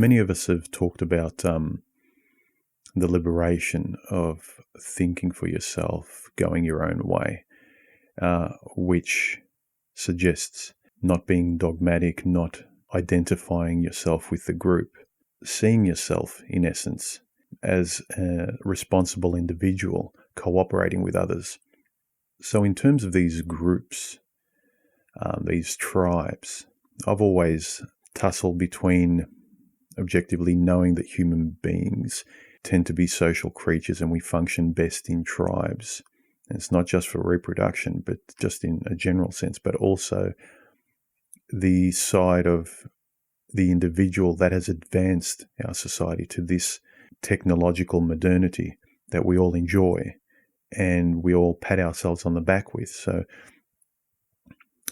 Many of us have talked about the liberation of thinking for yourself, going your own way, which suggests not being dogmatic, not identifying yourself with the group, seeing yourself, in essence, as a responsible individual cooperating with others. So in terms of these groups, these tribes, I've always tussled between objectively knowing that human beings tend to be social creatures and we function best in tribes. And it's not just for reproduction, but just in a general sense, but also the side of the individual that has advanced our society to this technological modernity that we all enjoy and we all pat ourselves on the back with. So,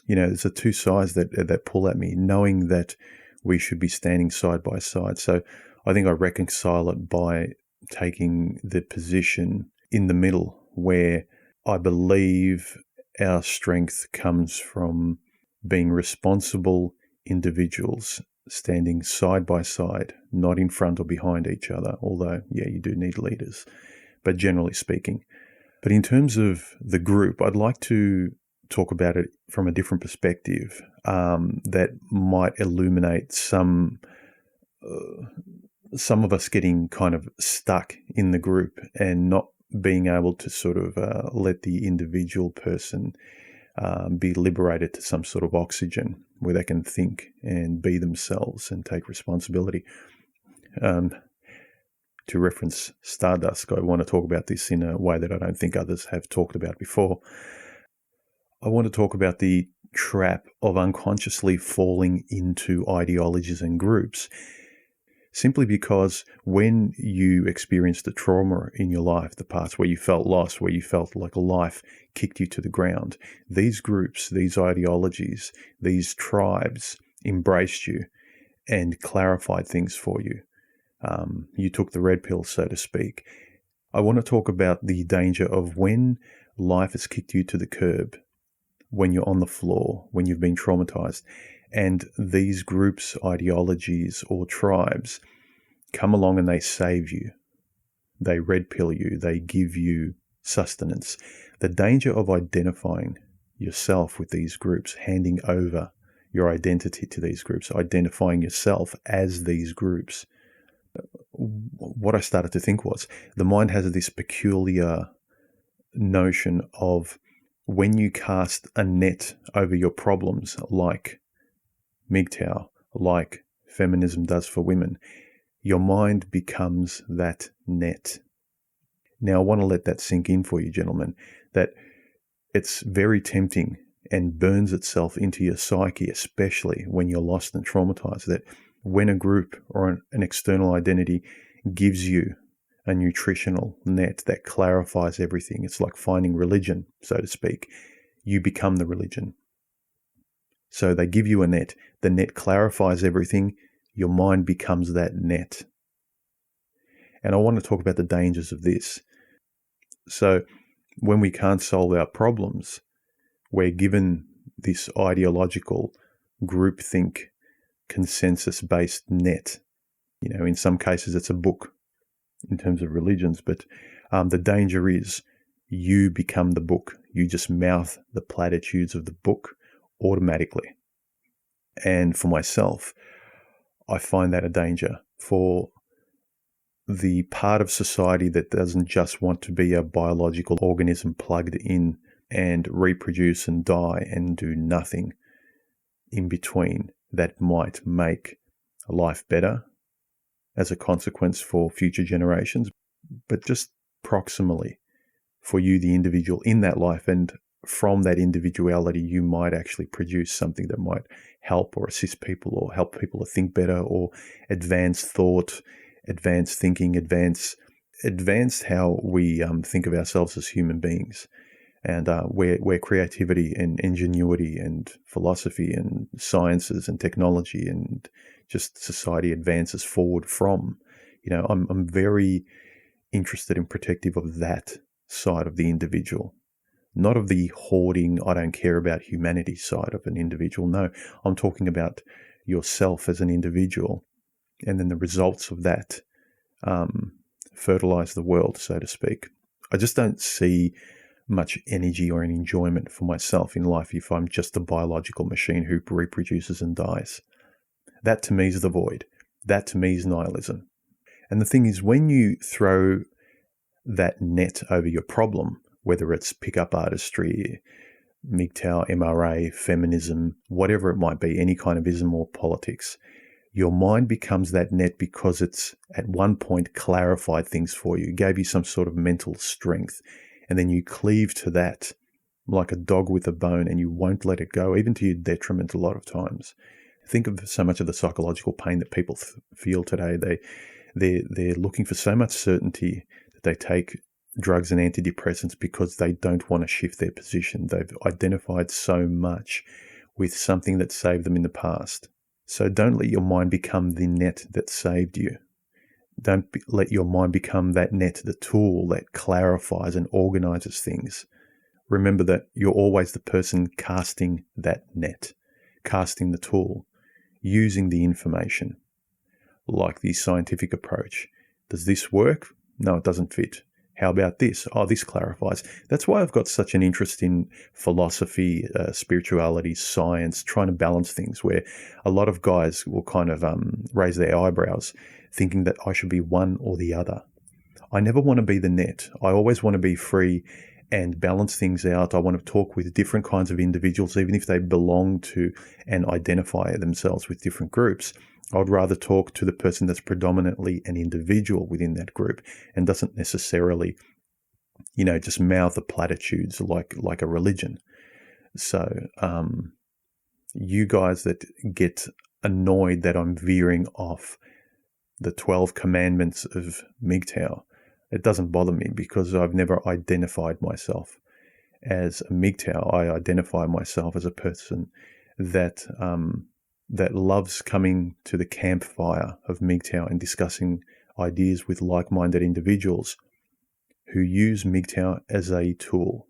there's the two sides that pull at me, knowing that we should be standing side by side. So I think I reconcile it by taking the position in the middle where I believe our strength comes from being responsible individuals standing side by side, not in front or behind each other, although, you do need leaders, but generally speaking. But in terms of the group, I'd like to talk about it from a different perspective that might illuminate some of us getting kind of stuck in the group and not being able to sort of let the individual person be liberated to some sort of oxygen where they can think and be themselves and take responsibility. To reference Stardust, I want to talk about this in a way that I don't think others have talked about before. I want to talk about the trap of unconsciously falling into ideologies and groups, simply because when you experienced a trauma in your life, the parts where you felt lost, where you felt like life kicked you to the ground, these groups, these ideologies, these tribes embraced you and clarified things for you. You took the red pill, so to speak. I want to talk about the danger of when life has kicked you to the curb, when you're on the floor, when you've been traumatized, and these groups, ideologies, or tribes come along and they save you. They red pill you. They give you sustenance. The danger of identifying yourself with these groups, handing over your identity to these groups, identifying yourself as these groups. What I started to think was the mind has this peculiar notion of when you cast a net over your problems, like MGTOW, like feminism does for women, your mind becomes that net. Now, I want to let that sink in for you, gentlemen, that it's very tempting and burns itself into your psyche, especially when you're lost and traumatized, that when a group or an external identity gives you a nutritional net that clarifies everything, it's like finding religion, so to speak. You become the religion. So they give you a net. The net clarifies everything. Your mind becomes that net. And I want to talk about the dangers of this. So when we can't solve our problems, we're given this ideological groupthink, consensus-based net. In some cases it's a book in terms of religions, but the danger is you become the book. You just mouth the platitudes of the book automatically. And for myself, I find that a danger for the part of society that doesn't just want to be a biological organism plugged in and reproduce and die and do nothing in between that might make life better as a consequence for future generations, but just proximally for you, the individual in that life. And from that individuality, you might actually produce something that might help or assist people or help people to think better or advance thought, advance thinking, advance how we think of ourselves as human beings. And where creativity and ingenuity and philosophy and sciences and technology and just society advances forward from. I'm very interested and protective of that side of the individual, not of the hoarding, I don't care about humanity side of an individual. No, I'm talking about yourself as an individual and then the results of that fertilize the world, so to speak. I just don't see much energy or an enjoyment for myself in life if I'm just a biological machine who reproduces and dies. That to me is the void. That to me is nihilism. And the thing is, when you throw that net over your problem, whether it's pickup artistry, MGTOW, MRA, feminism, whatever it might be, any kind of ism or politics, your mind becomes that net because it's at one point clarified things for you, gave you some sort of mental strength, and then you cleave to that like a dog with a bone and you won't let it go, even to your detriment a lot of times. Think of so much of the psychological pain that people feel today. They're looking for so much certainty that they take drugs and antidepressants because they don't want to shift their position. They've identified so much with something that saved them in the past. So don't let your mind become the net that saved you. Don't let your mind become that net, the tool that clarifies and organizes things. Remember that you're always the person casting that net, casting the tool, using the information, like the scientific approach. Does this work? No, it doesn't fit. How about this? Oh, this clarifies. That's why I've got such an interest in philosophy, spirituality, science, trying to balance things, where a lot of guys will kind of raise their eyebrows thinking that I should be one or the other. I never want to be the net. I always want to be free and balance things out. I want to talk with different kinds of individuals, even if they belong to and identify themselves with different groups. I'd rather talk to the person that's predominantly an individual within that group and doesn't necessarily, just mouth the platitudes like a religion. So you guys that get annoyed that I'm veering off the 12 commandments of MGTOW, it doesn't bother me because I've never identified myself as a MGTOW. I identify myself as a person that loves coming to the campfire of MGTOW and discussing ideas with like-minded individuals who use MGTOW as a tool,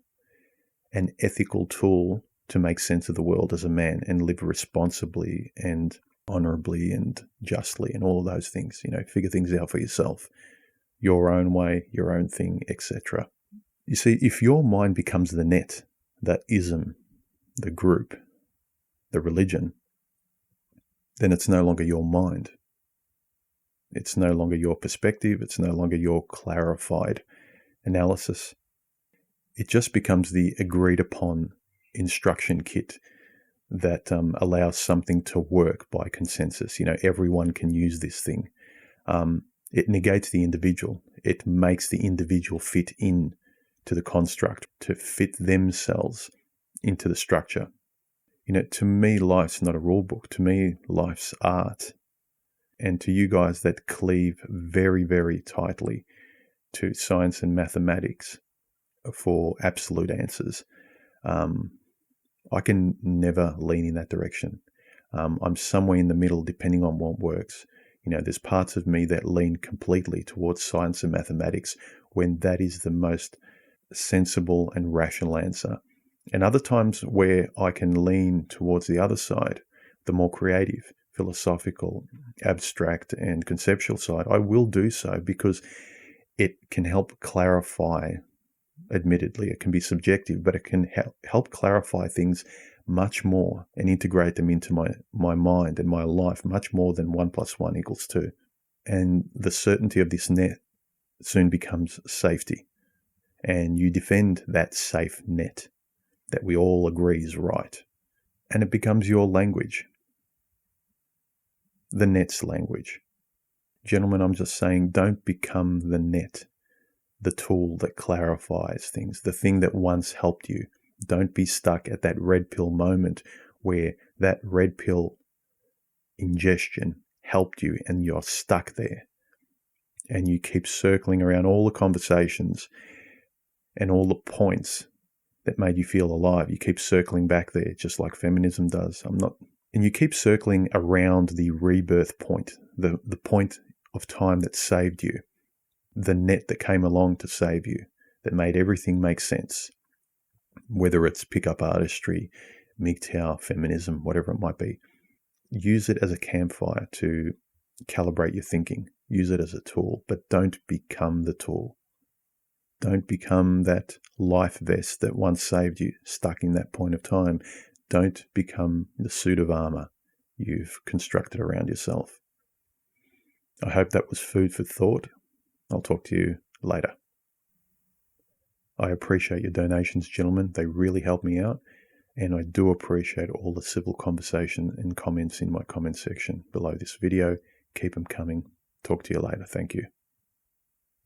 an ethical tool to make sense of the world as a man and live responsibly and honorably and justly and all of those things. Figure things out for yourself, your own way, your own thing, etc. You see, if your mind becomes the net, that ism, the group, the religion, then it's no longer your mind. It's no longer your perspective. It's no longer your clarified analysis. It just becomes the agreed upon instruction kit that allows something to work by consensus. Everyone can use this thing. It negates the individual. It makes the individual fit in to the construct, to fit themselves into the structure. To me, life's not a rule book. To me, life's art. And to you guys that cleave very, very tightly to science and mathematics for absolute answers, I can never lean in that direction. I'm somewhere in the middle depending on what works. There's parts of me that lean completely towards science and mathematics when that is the most sensible and rational answer. And other times where I can lean towards the other side, the more creative, philosophical, abstract, and conceptual side, I will do so because it can help clarify. Admittedly, it can be subjective, but it can help clarify things much more and integrate them into my mind and my life much more than 1 + 1 = 2. And the certainty of this net soon becomes safety. And you defend that safe net that we all agree is right. And it becomes your language. The net's language. Gentlemen, I'm just saying, don't become the net, the tool that clarifies things, the thing that once helped you. Don't be stuck at that red pill moment where that red pill ingestion helped you and you're stuck there. And you keep circling around all the conversations and all the points that made you feel alive. You keep circling back there, just like feminism does. And you keep circling around the rebirth point, the point of time that saved you, the net that came along to save you, that made everything make sense. Whether it's pickup artistry, MGTOW, feminism, whatever it might be. Use it as a campfire to calibrate your thinking. Use it as a tool, but don't become the tool. Don't become that life vest that once saved you, stuck in that point of time. Don't become the suit of armor you've constructed around yourself. I hope that was food for thought. I'll talk to you later. I appreciate your donations, gentlemen. They really help me out. And I do appreciate all the civil conversation and comments in my comment section below this video. Keep them coming. Talk to you later. Thank you.